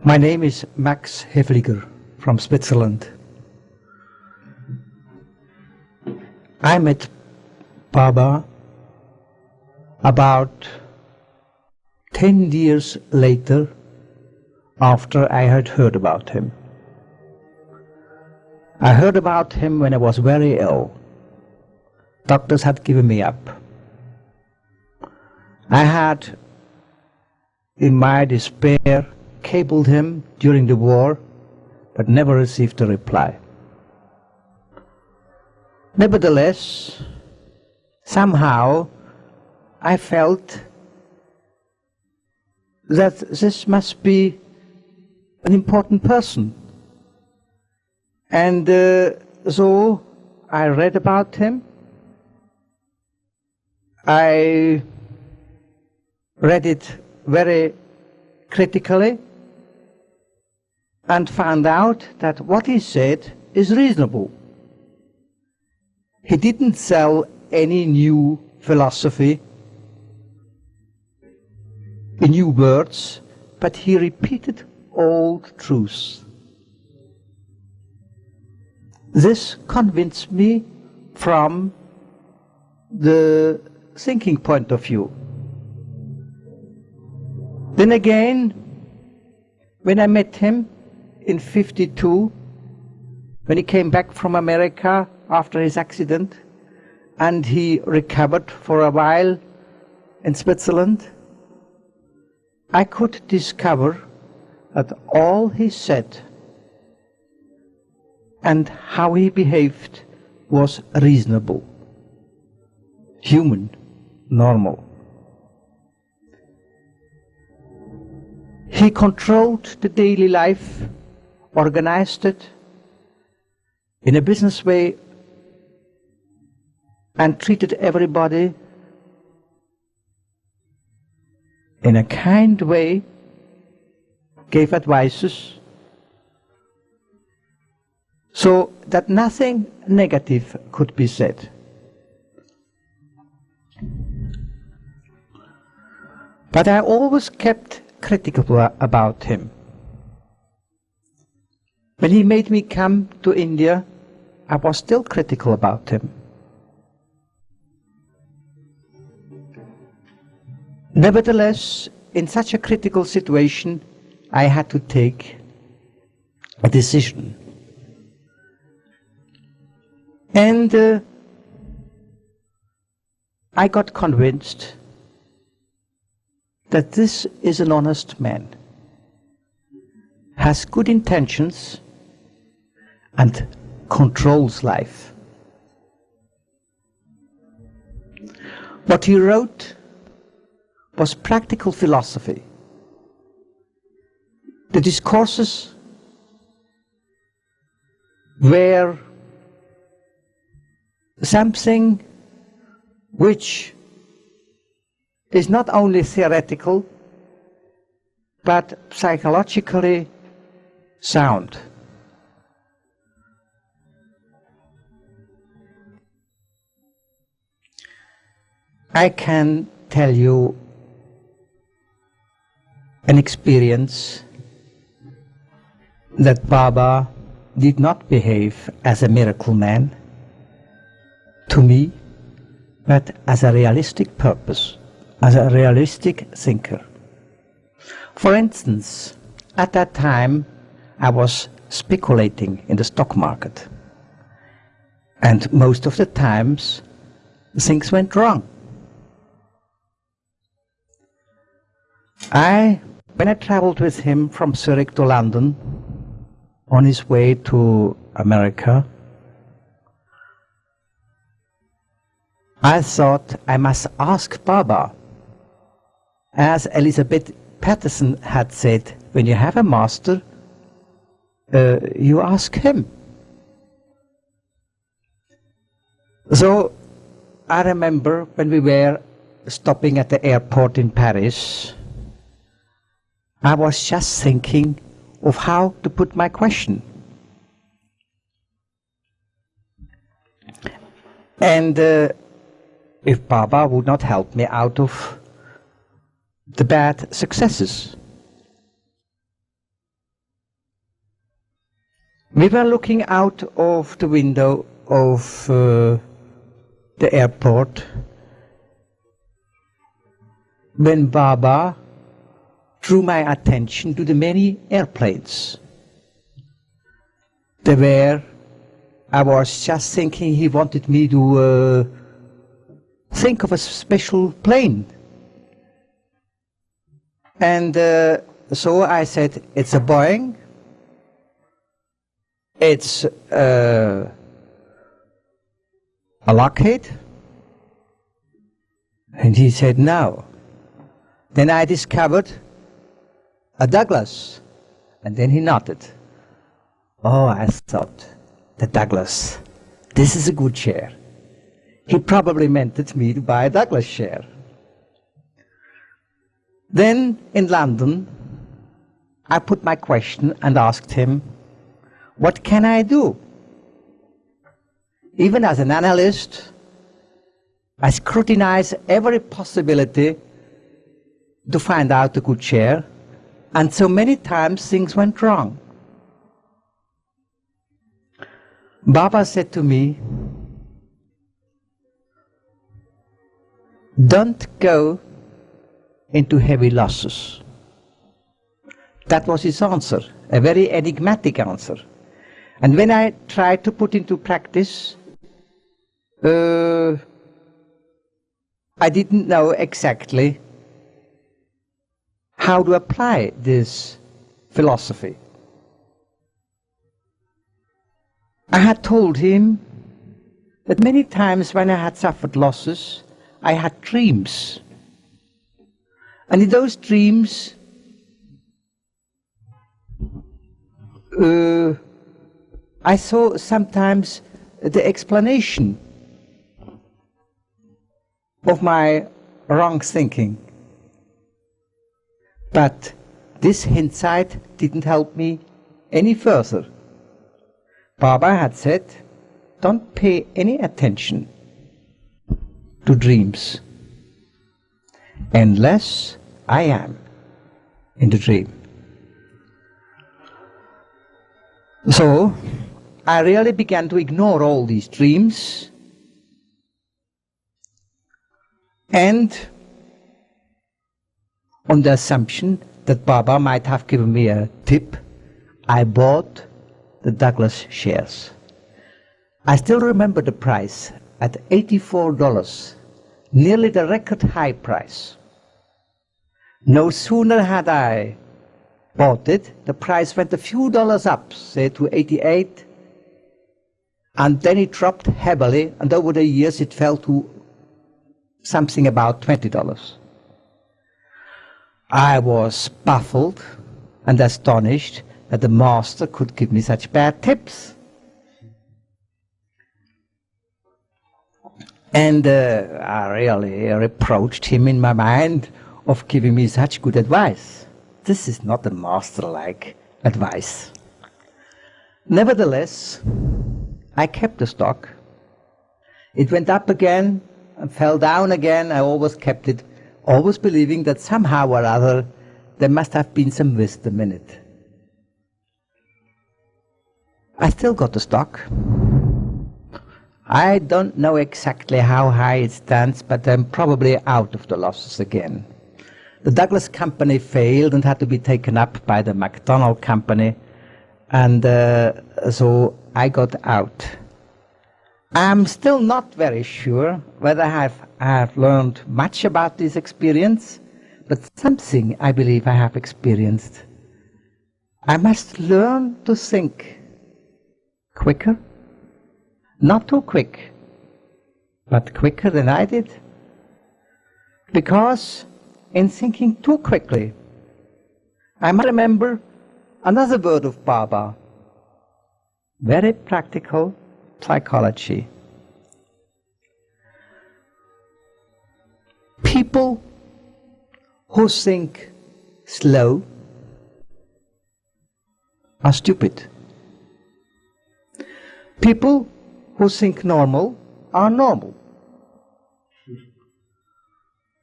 My name is Max Haeflinger from Switzerland. I met Baba about 10 years later after I had heard about him. I heard about him when I was very ill. Doctors had given me up. I had, in my despair, cabled him during the war, but never received a reply. Nevertheless, somehow I felt that this must be an important person. And so I read about him. I read it very critically and found out that what he said is reasonable. He didn't sell any new philosophy in new words, but he repeated old truths. This convinced me from the thinking point of view. Then again, when I met him in '52, when he came back from America after his accident, and he recovered for a while in Switzerland, I could discover that all he said and how he behaved was reasonable, human, normal. He controlled the daily life, organized it in a business way, and treated everybody in a kind way, gave advices, so that nothing negative could be said. But I always kept critical about him. When he made me come to India, I was still critical about him. Nevertheless, in such a critical situation, I had to take a decision. And I got convinced that this is an honest man, has good intentions, and controls life. What he wrote was practical philosophy. The discourses were something which is not only theoretical, but psychologically sound. I can tell you an experience that Baba did not behave as a miracle man to me, but as a realistic purpose, as a realistic thinker. For instance, at that time I was speculating in the stock market, and most of the times things went wrong. When I traveled with him from Zurich to London on his way to America, I thought I must ask Baba, as Elizabeth Patterson had said, when you have a master, you ask him. So I remember when we were stopping at the airport in Paris, I was just thinking of how to put my question. And if Baba would not help me out of the bad successes. We were looking out of the window of the airport when Baba drew my attention to the many airplanes. I was just thinking he wanted me to think of a special plane. And so I said, it's a Boeing, it's a Lockheed. And he said, no. Then I discovered a Douglas. And then he nodded. Oh, I thought, the Douglas, this is a good chair. He probably meant me to buy a Douglas chair. Then in London, I put my question and asked him, what can I do? Even as an analyst, I scrutinize every possibility to find out a good chair, and so many times things went wrong. Baba said to me, don't go into heavy losses. That was his answer, a very enigmatic answer. And when I tried to put into practice, I didn't know exactly how to apply this philosophy. I had told him that many times when I had suffered losses, I had dreams. And in those dreams, I saw sometimes the explanation of my wrong thinking. But this hindsight didn't help me any further. Baba had said, don't pay any attention to dreams unless I am in the dream. So I really began to ignore all these dreams, and on the assumption that Baba might have given me a tip, I bought the Douglas shares. I still remember the price at $84, nearly the record high price. No sooner had I bought it, the price went a few dollars up, say to 88, and then it dropped heavily, and over the years it fell to something about $20. I was baffled and astonished that the master could give me such bad tips. And I really reproached him in my mind of giving me such good advice. This is not a master-like advice. Nevertheless, I kept the stock. It went up again and fell down again. I always kept it, always believing that somehow or other there must have been some wisdom in it. I still got the stock. I don't know exactly how high it stands, but I'm probably out of the losses again. The Douglas company failed and had to be taken up by the McDonald company, and so I got out. I'm still not very sure whether I have learned much about this experience, but something I believe I have experienced. I must learn to think quicker, not too quick, but quicker than I did. Because in thinking too quickly, I might remember another word of Baba, very practical psychology. People who think slow are stupid. People who think normal are normal.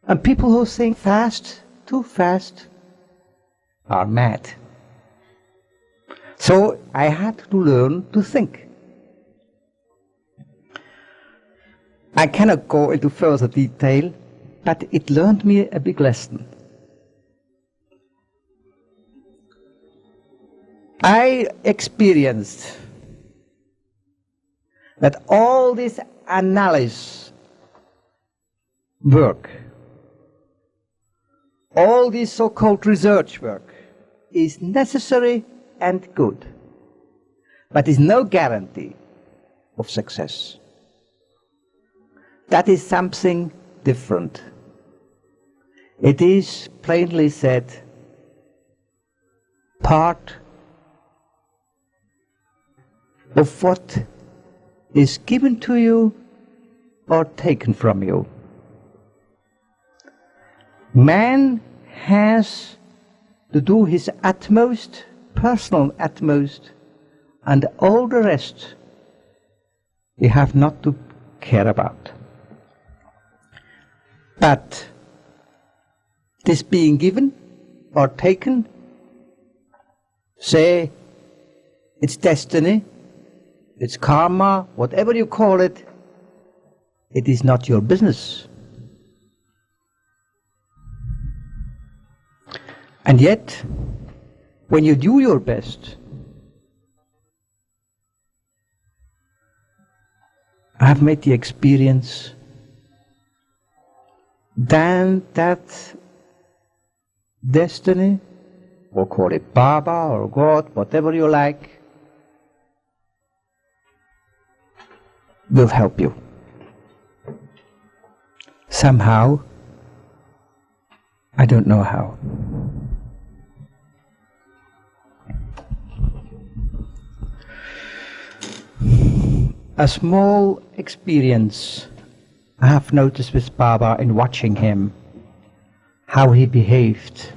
And people who think fast, too fast, are mad. So I had to learn to think. I cannot go into further detail, but it learned me a big lesson. I experienced that all this analysis work, all this so-called research work is necessary and good, but is no guarantee of success. That is something different. It is, plainly said, part of what is given to you or taken from you. Man has to do his utmost, personal utmost, and all the rest we have not to care about. But this being given or taken, say it's destiny, it's karma, whatever you call it, it is not your business. And yet, when you do your best, I have made the experience then that destiny, or call it Baba or God, whatever you like, will help you. Somehow, I don't know how. A small experience I have noticed with Baba in watching him, how he behaved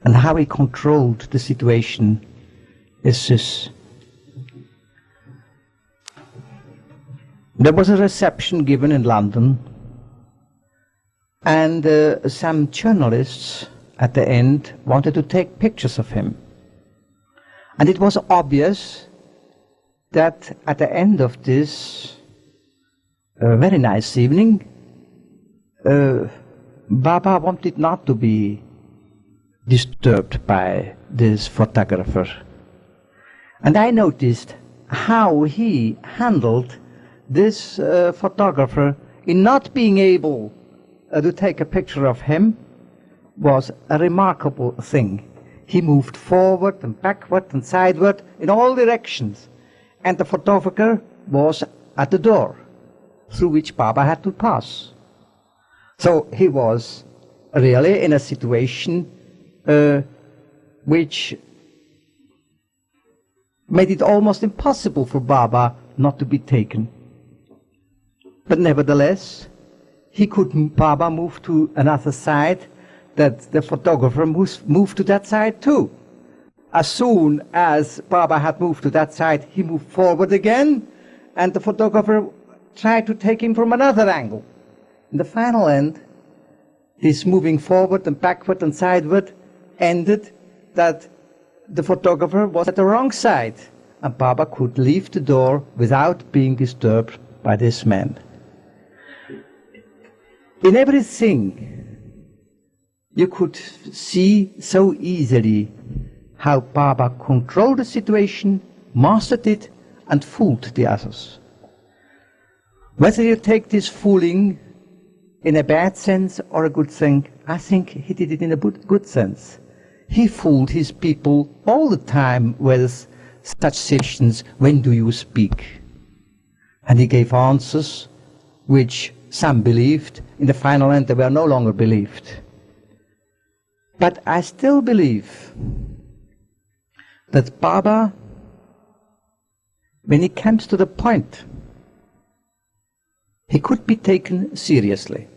and how he controlled the situation, is this. There was a reception given in London, and some journalists at the end wanted to take pictures of him. And it was obvious that at the end of this very nice evening, Baba wanted not to be disturbed by this photographer. And I noticed how he handled this photographer in not being able to take a picture of him was a remarkable thing. He moved forward and backward and sideward in all directions, and the photographer was at the door through which Baba had to pass. So he was really in a situation which made it almost impossible for Baba not to be taken. But nevertheless, Baba moved to another side, that the photographer moved to that side too. As soon as Baba had moved to that side, he moved forward again, and the photographer tried to take him from another angle. In the final end, this moving forward and backward and sideward ended that the photographer was at the wrong side, and Baba could leave the door without being disturbed by this man. In everything, you could see so easily how Baba controlled the situation, mastered it, and fooled the others. Whether you take this fooling in a bad sense or a good thing, I think he did it in a good sense. He fooled his people all the time with such situations, when do you speak? And he gave answers which some believed. In the final end, they were no longer believed. But I still believe that Baba, when he comes to the point, he could be taken seriously.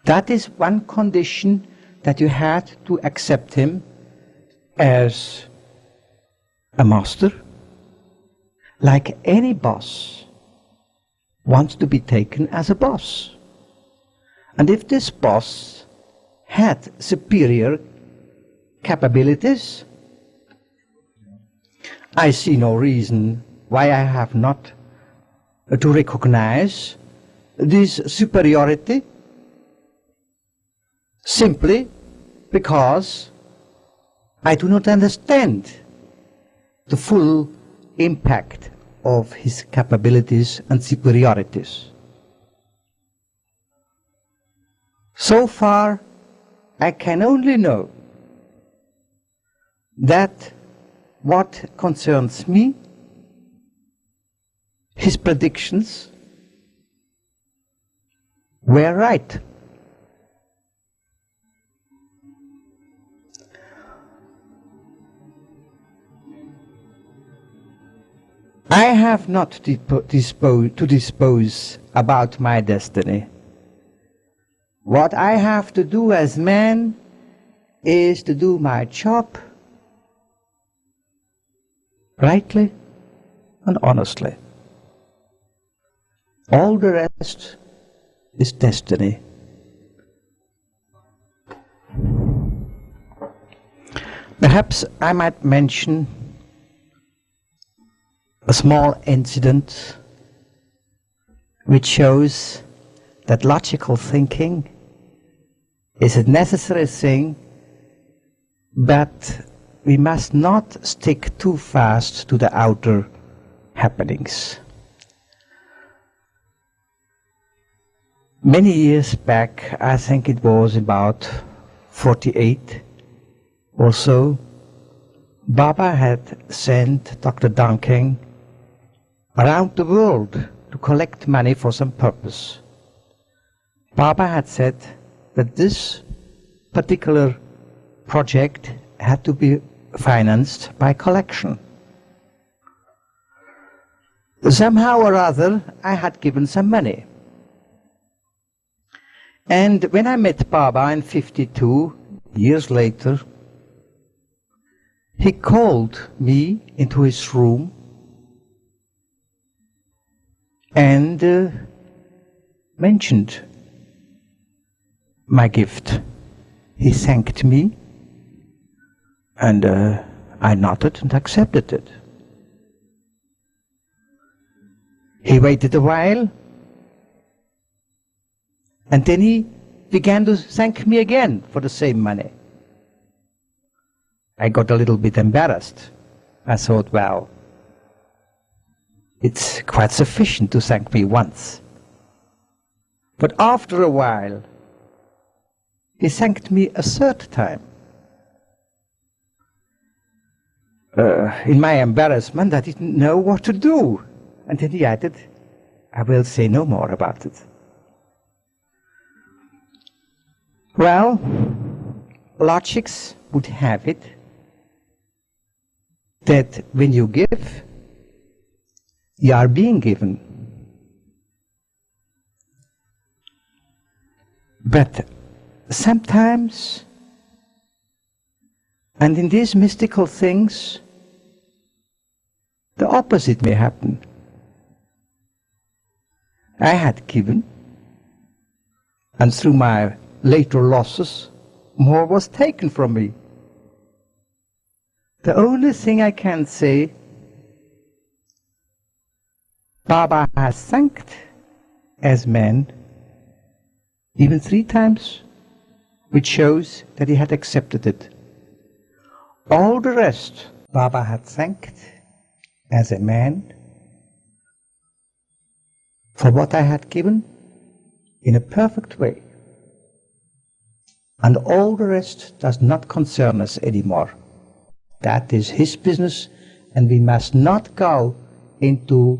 That is one condition, that you had to accept him as a master, like any boss wants to be taken as a boss. And if this boss had superior capabilities, I see no reason why I have not to recognize this superiority simply because I do not understand the full impact of his capabilities and superiorities. So far, I can only know that what concerns me, his predictions were right. I have not to dispose about my destiny. What I have to do as man is to do my job rightly and honestly. All the rest is destiny. Perhaps I might mention a small incident which shows that logical thinking is a necessary thing, but we must not stick too fast to the outer happenings. Many years back, I think it was about 48 or so, Baba had sent Dr. Dunking around the world to collect money for some purpose. Baba had said that this particular project had to be financed by collection. Somehow or other, I had given some money. And when I met Baba in 52, years later, he called me into his room and mentioned my gift. He thanked me, and I nodded and accepted it. He waited a while, and then he began to thank me again for the same money. I got a little bit embarrassed. I thought, well, it's quite sufficient to thank me once. But after a while, he thanked me a third time. In my embarrassment, I didn't know what to do. And then he added, I will say no more about it. Well, logics would have it that when you give, you are being given. But sometimes, and in these mystical things, the opposite may happen. I had given, and through my later losses, more was taken from me. The only thing I can say, Baba has thanked as man even 3 times, which shows that he had accepted it. All the rest, Baba had thanked as a man for what I had given in a perfect way. And all the rest does not concern us anymore. That is his business, and we must not go into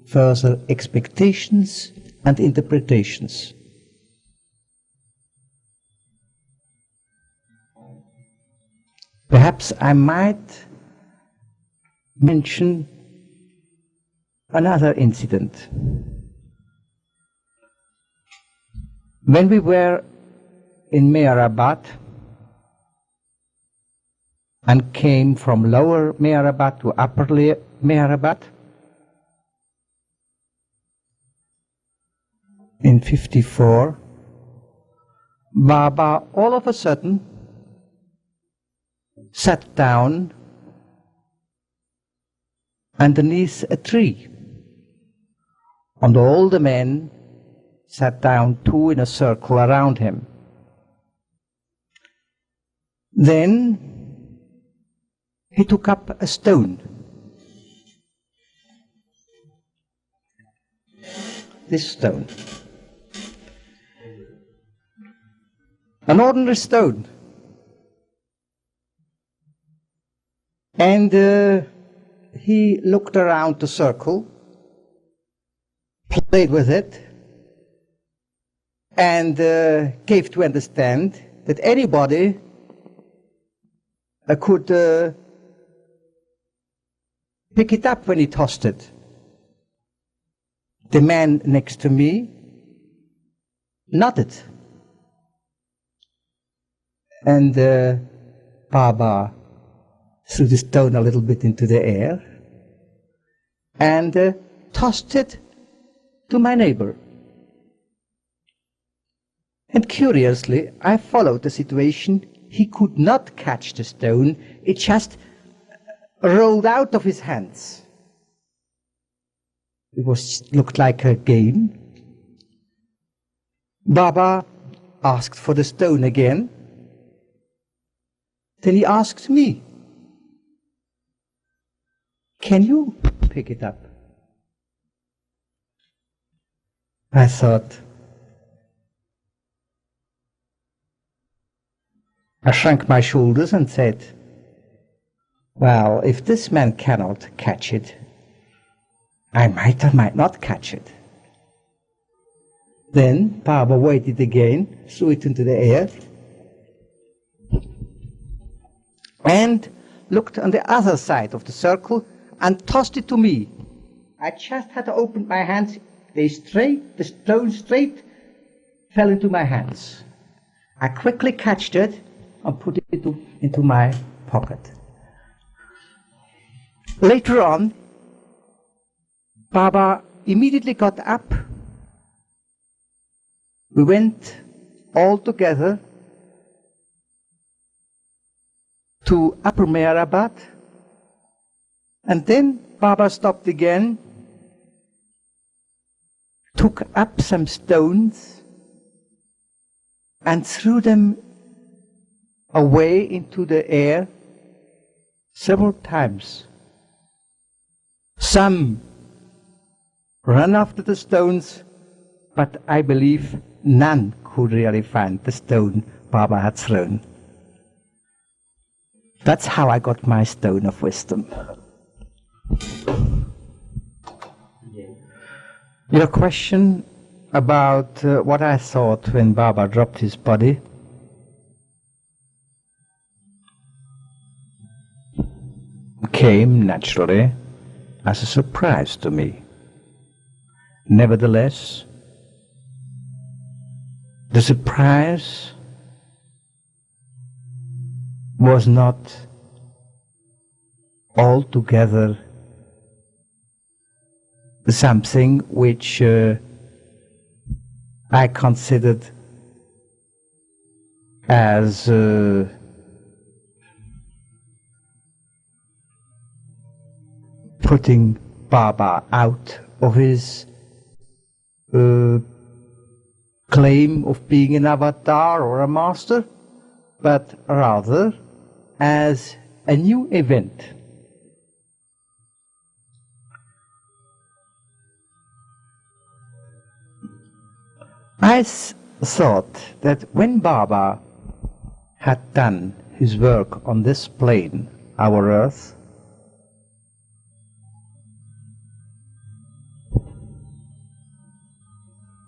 further expectations and interpretations. Perhaps I might mention another incident. When we were in Meherabad and came from lower Meherabad to upper Meherabad, in 54, Baba all of a sudden sat down underneath a tree. And all the men sat down, two in a circle around him. Then he took up a stone. This stone. An ordinary stone. And he looked around the circle, played with it, and gave to understand that anybody could pick it up when he tossed it. The man next to me nodded. And Baba threw the stone a little bit into the air and tossed it to my neighbor. And curiously, I followed the situation. He could not catch the stone. It just rolled out of his hands. It looked like a game. Baba asked for the stone again. Then he asked me, "Can you pick it up?" I thought, I shrugged my shoulders and said, well, if this man cannot catch it, I might or might not catch it. Then Baba waited again, threw it into the air, and looked on the other side of the circle and tossed it to me. I just had to open my hands. The stone straight fell into my hands. I quickly catched it and put it into my pocket. Later on, Baba immediately got up. We went all together to Upper Meherabad, and then Baba stopped again, took up some stones and threw them away into the air several times. Some ran after the stones, but I believe none could really find the stone Baba had thrown. That's how I got my stone of wisdom. Your question about what I thought when Baba dropped his body. Came naturally as a surprise to me. Nevertheless, the surprise was not altogether something which I considered as putting Baba out of his claim of being an avatar or a master, but rather as a new event. I thought that when Baba had done his work on this plane, our earth,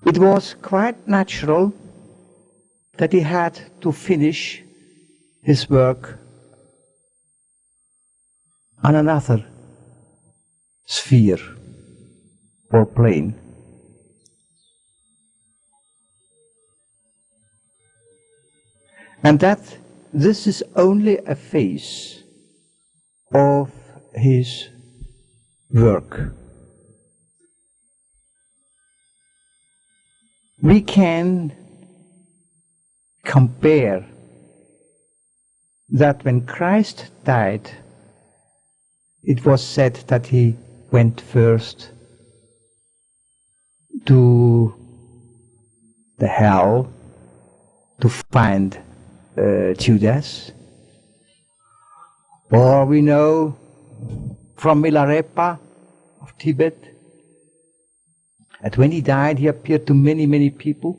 it was quite natural that he had to finish his work on another sphere or plane. And that this is only a phase of his work. We can compare that when Christ died, it was said that he went first to the hell to find Judas. Or we know from Milarepa of Tibet that when he died, he appeared to many, many people.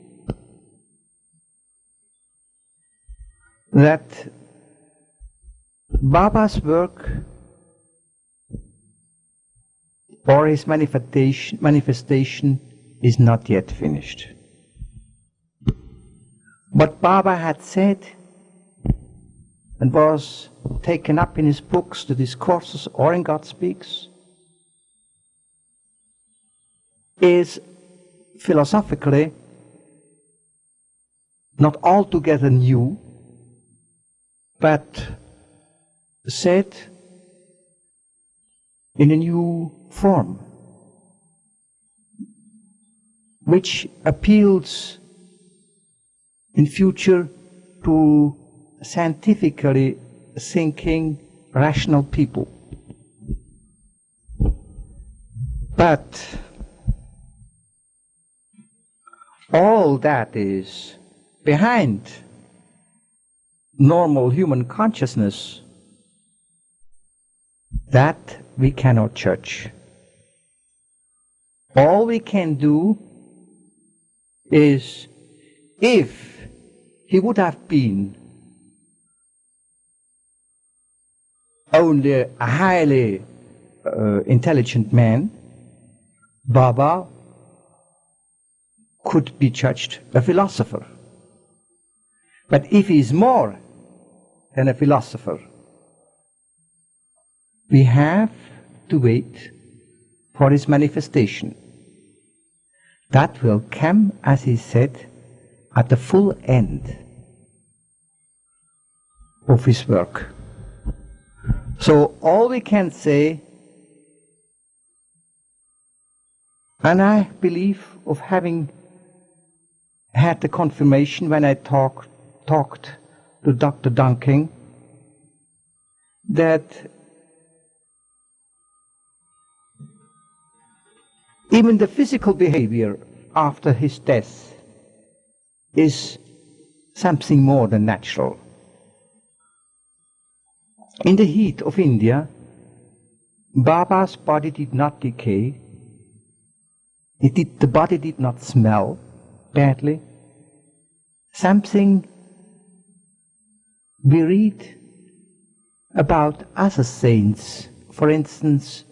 That Baba's work or his manifestation is not yet finished. What Baba had said and was taken up in his books, the discourses, or in God Speaks, is philosophically not altogether new, but said in a new form, which appeals in future to scientifically thinking, rational people. But all that is behind normal human consciousness, that we cannot judge. All we can do is, if he would have been only a highly intelligent man, Baba could be judged a philosopher. But if he is more than a philosopher, we have to wait for his manifestation. That will come, as he said, at the full end of his work. So all we can say, and I believe of having had the confirmation when I talked to Dr. Dunking, that even the physical behavior after his death is something more than natural. In the heat of India, Baba's body did not decay. The body did not smell badly. Something we read about other saints, for instance,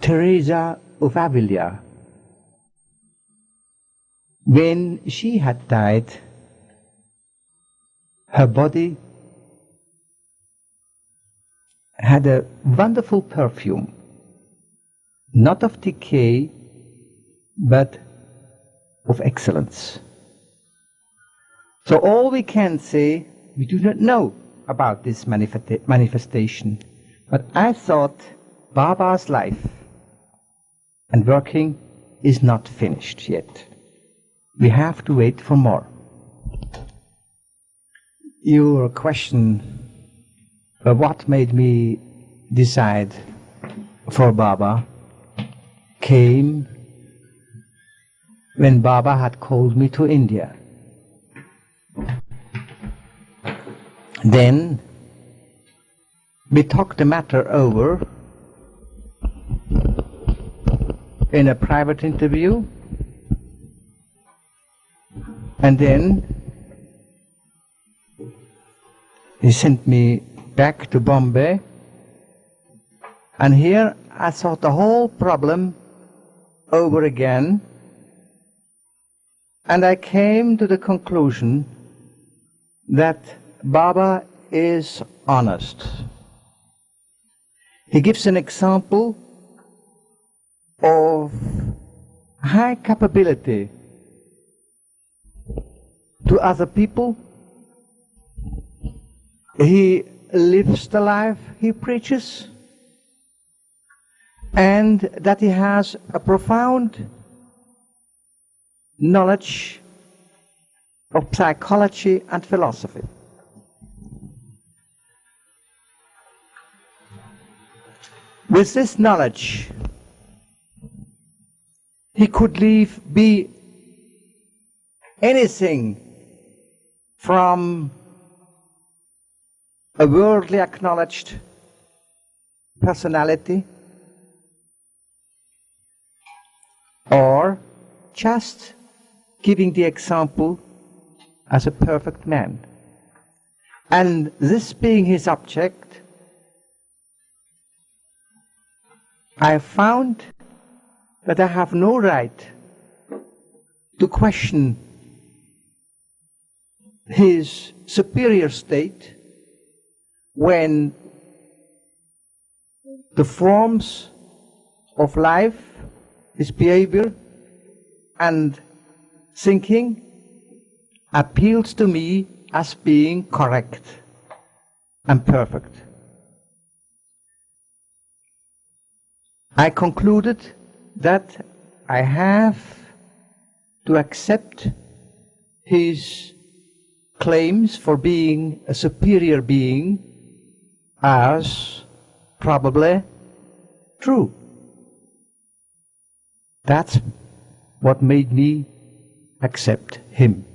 Teresa of Avila. When she had died, her body had a wonderful perfume, not of decay, but of excellence. So all we can say, we do not know about this manifestation, but I thought Baba's life and working is not finished yet. We have to wait for more. Your question, what made me decide for Baba, came when Baba had called me to India. Then we talked the matter over in a private interview, and then he sent me back to Bombay, and here I thought the whole problem over again, and I came to the conclusion that Baba is honest. He gives an example of high capability to other people. He lives the life he preaches, and that he has a profound knowledge of psychology and philosophy. With this knowledge, he could be anything from a worldly acknowledged personality or just giving the example as a perfect man. And this being his object, I found that I have no right to question his superior state when the forms of life, his behavior and thinking appeals to me as being correct and perfect. I concluded that I have to accept his claims for being a superior being as probably true. That's what made me accept him.